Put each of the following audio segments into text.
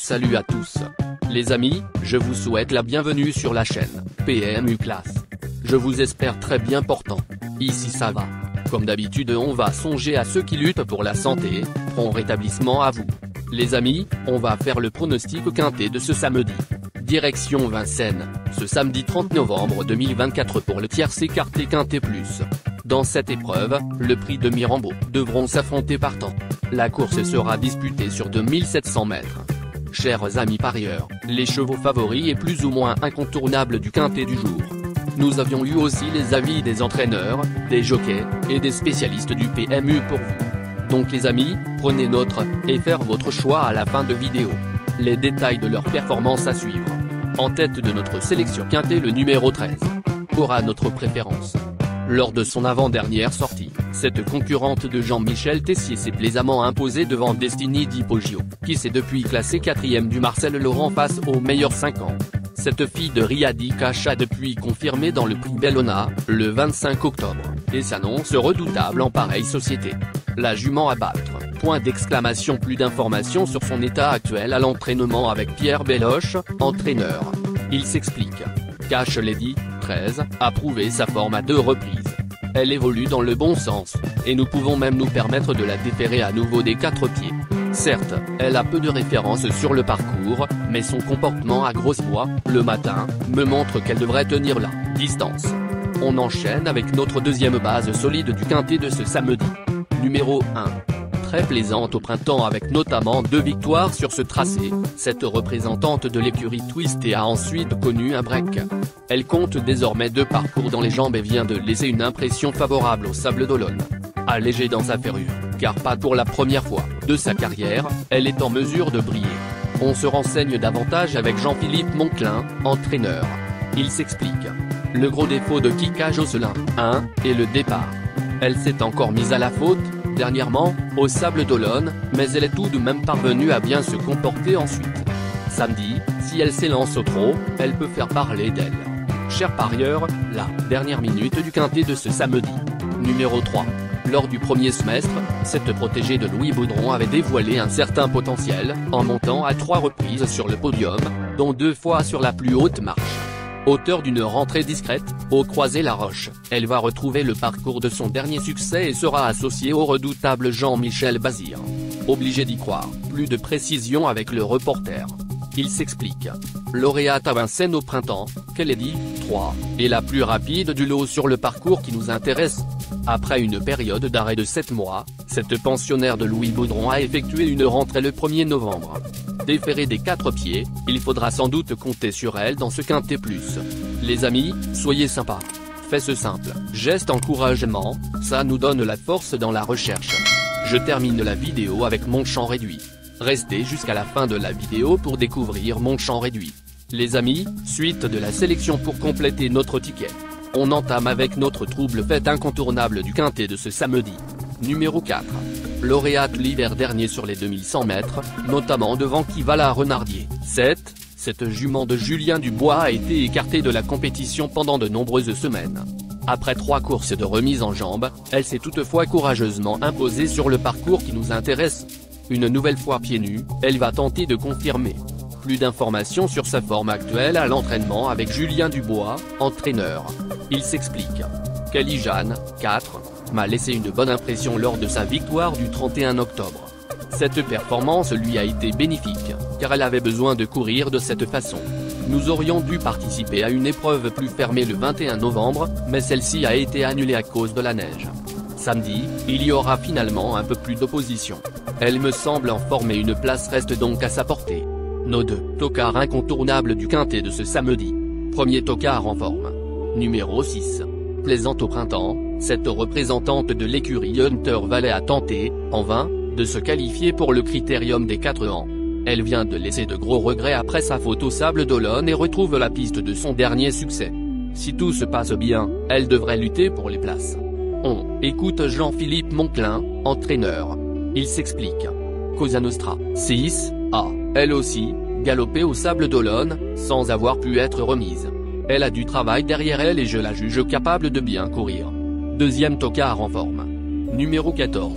Salut à tous. Les amis, je vous souhaite la bienvenue sur la chaîne PMU Classe. Je vous espère très bien portant. Ici ça va. Comme d'habitude on va songer à ceux qui luttent pour la santé, prompt rétablissement à vous. Les amis, on va faire le pronostic quintet de ce samedi. Direction Vincennes, ce samedi 30 novembre 2024 pour le tiercé écarté quintet plus. Dans cette épreuve, le prix de Mirambeau devront s'affronter partants. La course sera disputée sur 2700 mètres. Chers amis parieurs, les chevaux favoris et plus ou moins incontournables du quintet du jour. Nous avions eu aussi les avis des entraîneurs, des jockeys, et des spécialistes du PMU pour vous. Donc les amis, prenez note, et faire votre choix à la fin de vidéo. Les détails de leur performance à suivre. En tête de notre sélection quintet le numéro 13. Aura notre préférence. Lors de son avant-dernière sortie, cette concurrente de Jean-Michel Tessier s'est plaisamment imposée devant Destiny Di Poggio, qui s'est depuis classé 4e du Marcel Laurent face aux meilleurs 5 ans. Cette fille de Riadi Cash a depuis confirmé dans le prix Bellona, le 25 octobre, et s'annonce redoutable en pareille société. La jument à battre, point d'exclamation. Plus d'informations sur son état actuel à l'entraînement avec Pierre Belloche, entraîneur. Il s'explique. Cash Lady, 13, a prouvé sa forme à 2 reprises. Elle évolue dans le bon sens, et nous pouvons même nous permettre de la déférer à nouveau des 4 pieds. Certes, elle a peu de références sur le parcours, mais son comportement à grosse voix, le matin, me montre qu'elle devrait tenir la distance. On enchaîne avec notre deuxième base solide du quintet de ce samedi. Numéro 1. Très plaisante au printemps avec notamment 2 victoires sur ce tracé, cette représentante de l'écurie Twisté a ensuite connu un break. Elle compte désormais 2 parcours dans les jambes et vient de laisser une impression favorable au Sable d'Olonne. Allégée dans sa ferrure, car pas pour la première fois de sa carrière, elle est en mesure de briller. On se renseigne davantage avec Jean-Philippe Monclin, entraîneur. Il s'explique. Le gros défaut de Kika Josselin, 1, est le départ. Elle s'est encore mise à la faute, dernièrement, au Sable d'Olonne, mais elle est tout de même parvenue à bien se comporter ensuite. Samedi, si elle s'élance au trot, elle peut faire parler d'elle. Chers parieurs, la dernière minute du quintet de ce samedi. Numéro 3. Lors du premier semestre, cette protégée de Louis Baudron avait dévoilé un certain potentiel, en montant à 3 reprises sur le podium, dont 2 fois sur la plus haute marche. Auteur d'une rentrée discrète, au Croisé-la-Roche, elle va retrouver le parcours de son dernier succès et sera associée au redoutable Jean-Michel Bazir. Obligé d'y croire, plus de précision avec le reporter. Il s'explique. Lauréate à Vincennes au printemps, Kennedy, 3, est la plus rapide du lot sur le parcours qui nous intéresse. Après une période d'arrêt de 7 mois, cette pensionnaire de Louis Baudron a effectué une rentrée le 1er novembre. Déférée des 4 pieds, il faudra sans doute compter sur elle dans ce quintet plus. Les amis, soyez sympas. Faites ce simple geste encouragement, ça nous donne la force dans la recherche. Je termine la vidéo avec mon champ réduit. Restez jusqu'à la fin de la vidéo pour découvrir mon champ réduit. Les amis, suite de la sélection pour compléter notre ticket. On entame avec notre trouble fête incontournable du quintet de ce samedi. Numéro 4. Lauréate l'hiver dernier sur les 2100 mètres, notamment devant Kivala Renardier, 7, cette jument de Julien Dubois a été écartée de la compétition pendant de nombreuses semaines. Après 3 courses de remise en jambes, elle s'est toutefois courageusement imposée sur le parcours qui nous intéresse. Une nouvelle fois pieds nus, elle va tenter de confirmer. Plus d'informations sur sa forme actuelle à l'entraînement avec Julien Dubois, entraîneur. Il s'explique. Kelly Jeanne, 4, m'a laissé une bonne impression lors de sa victoire du 31 octobre. Cette performance lui a été bénéfique, car elle avait besoin de courir de cette façon. Nous aurions dû participer à une épreuve plus fermée le 21 novembre, mais celle-ci a été annulée à cause de la neige. Samedi, il y aura finalement un peu plus d'opposition. Elle me semble en forme et une place reste donc à sa portée. Nos 2 tocards incontournables du quintet de ce samedi. Premier tocard en forme. Numéro 6. Plaisante au printemps, cette représentante de l'écurie Hunter Valley a tenté, en vain, de se qualifier pour le critérium des 4 ans. Elle vient de laisser de gros regrets après sa faute au Sable d'Olonne et retrouve la piste de son dernier succès. Si tout se passe bien, elle devrait lutter pour les places. On écoute Jean-Philippe Monclin, entraîneur. Il s'explique. Cosa Nostra, 6, a, elle aussi, galopé au Sable d'Olonne, sans avoir pu être remise. Elle a du travail derrière elle et je la juge capable de bien courir. Deuxième tocard en forme. Numéro 14.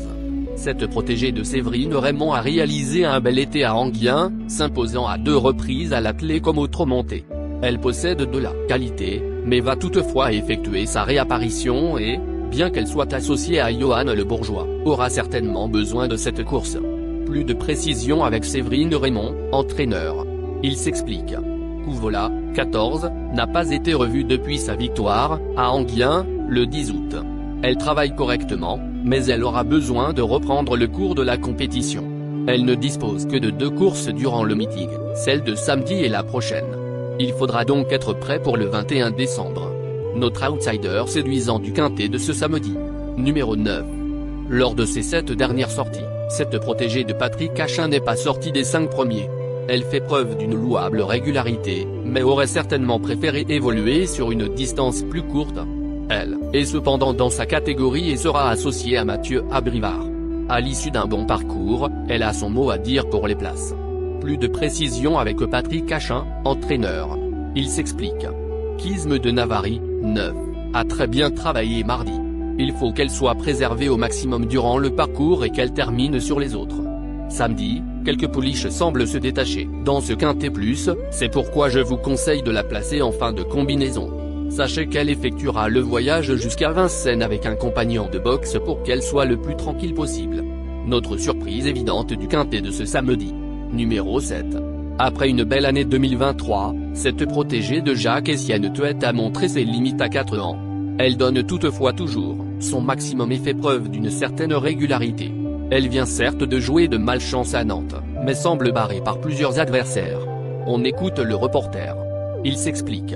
Cette protégée de Séverine Raymond a réalisé un bel été à Enghien, s'imposant à 2 reprises à l'attelé comme autre montée. Elle possède de la qualité, mais va toutefois effectuer sa réapparition et, bien qu'elle soit associée à Johan Le Bourgeois, aura certainement besoin de cette course. Plus de précision avec Séverine Raymond, entraîneur. Il s'explique. Couvola, 14, n'a pas été revue depuis sa victoire, à Enghien, le 10 août. Elle travaille correctement, mais elle aura besoin de reprendre le cours de la compétition. Elle ne dispose que de 2 courses durant le meeting, celle de samedi et la prochaine. Il faudra donc être prêt pour le 21 décembre. Notre outsider séduisant du quintet de ce samedi. Numéro 9. Lors de ses 7 dernières sorties, cette protégée de Patrick Cachin n'est pas sortie des 5 premiers. Elle fait preuve d'une louable régularité, mais aurait certainement préféré évoluer sur une distance plus courte. Elle est cependant dans sa catégorie et sera associée à Mathieu Abrivard. À l'issue d'un bon parcours, elle a son mot à dire pour les places. Plus de précision avec Patrick Cachin, entraîneur. Il s'explique. Kisme de Navarri, 9, a très bien travaillé mardi. Il faut qu'elle soit préservée au maximum durant le parcours et qu'elle termine sur les autres. Samedi, quelques pouliches semblent se détacher. Dans ce quintet plus, c'est pourquoi je vous conseille de la placer en fin de combinaison. Sachez qu'elle effectuera le voyage jusqu'à Vincennes avec un compagnon de boxe pour qu'elle soit le plus tranquille possible. Notre surprise évidente du quintet de ce samedi. Numéro 7. Après une belle année 2023, cette protégée de Jacques Essienne Tuet a montré ses limites à 4 ans. Elle donne toutefois toujours son maximum et fait preuve d'une certaine régularité. Elle vient certes de jouer de malchance à Nantes, mais semble barrée par plusieurs adversaires. On écoute le reporter. Il s'explique.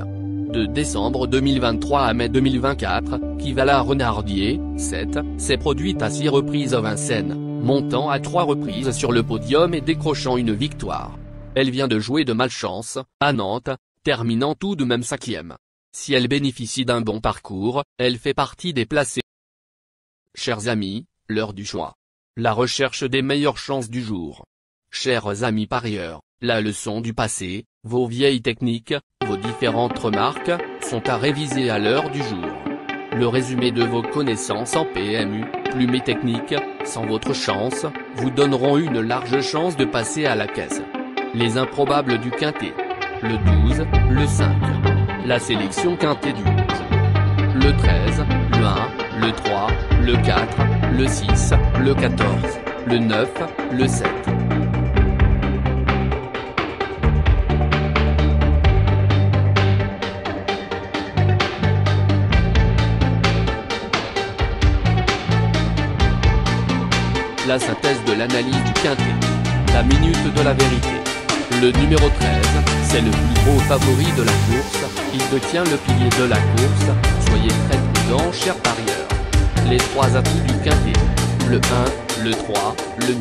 De décembre 2023 à mai 2024, Kivala Renardier, 7, s'est produite à 6 reprises à Vincennes, montant à 3 reprises sur le podium et décrochant une victoire. Elle vient de jouer de malchance, à Nantes, terminant tout de même 5e. Si elle bénéficie d'un bon parcours, elle fait partie des placés. Chers amis, l'heure du choix. La recherche des meilleures chances du jour. Chers amis parieurs, la leçon du passé, vos vieilles techniques, vos différentes remarques, sont à réviser à l'heure du jour. Le résumé de vos connaissances en PMU, plumes et techniques, sans votre chance, vous donneront une large chance de passer à la caisse. Les improbables du quintet. Le 12, le 5. La sélection quintet du jour. Le 13, le 1, le 3, le 4, le 6, le 14, le 9, le 7. La synthèse de l'analyse du quintet. La minute de la vérité. Le numéro 13, c'est le plus gros favori de la course, il détient le pilier de la course, soyez très prudents chers parieurs. Les 3 atouts du quintet. Le 1, le 3, le 9.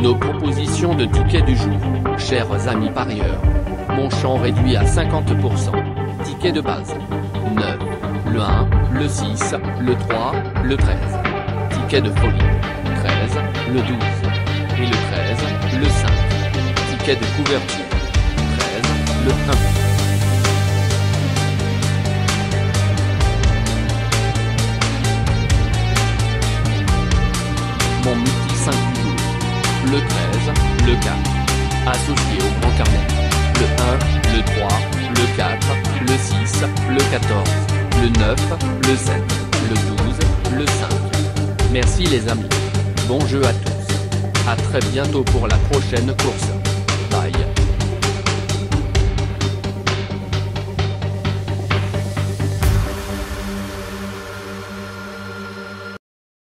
Nos propositions de tickets du jour, chers amis parieurs. Mon champ réduit à 50%. Ticket de base. 9, le 1, le 6, le 3, le 13. Ticket de folie. 13, le 12. Et le 13, le 5. Ticket de couverture. 13, le 1. Mon multi 5 du jour. Le 13, le 4. Associé au grand carnet. Le 1, le 3, le 4, le 6, le 14, le 9, le 7, le 12, le 5. Merci les amis. Bon jeu à tous. À très bientôt pour la prochaine course. Bye.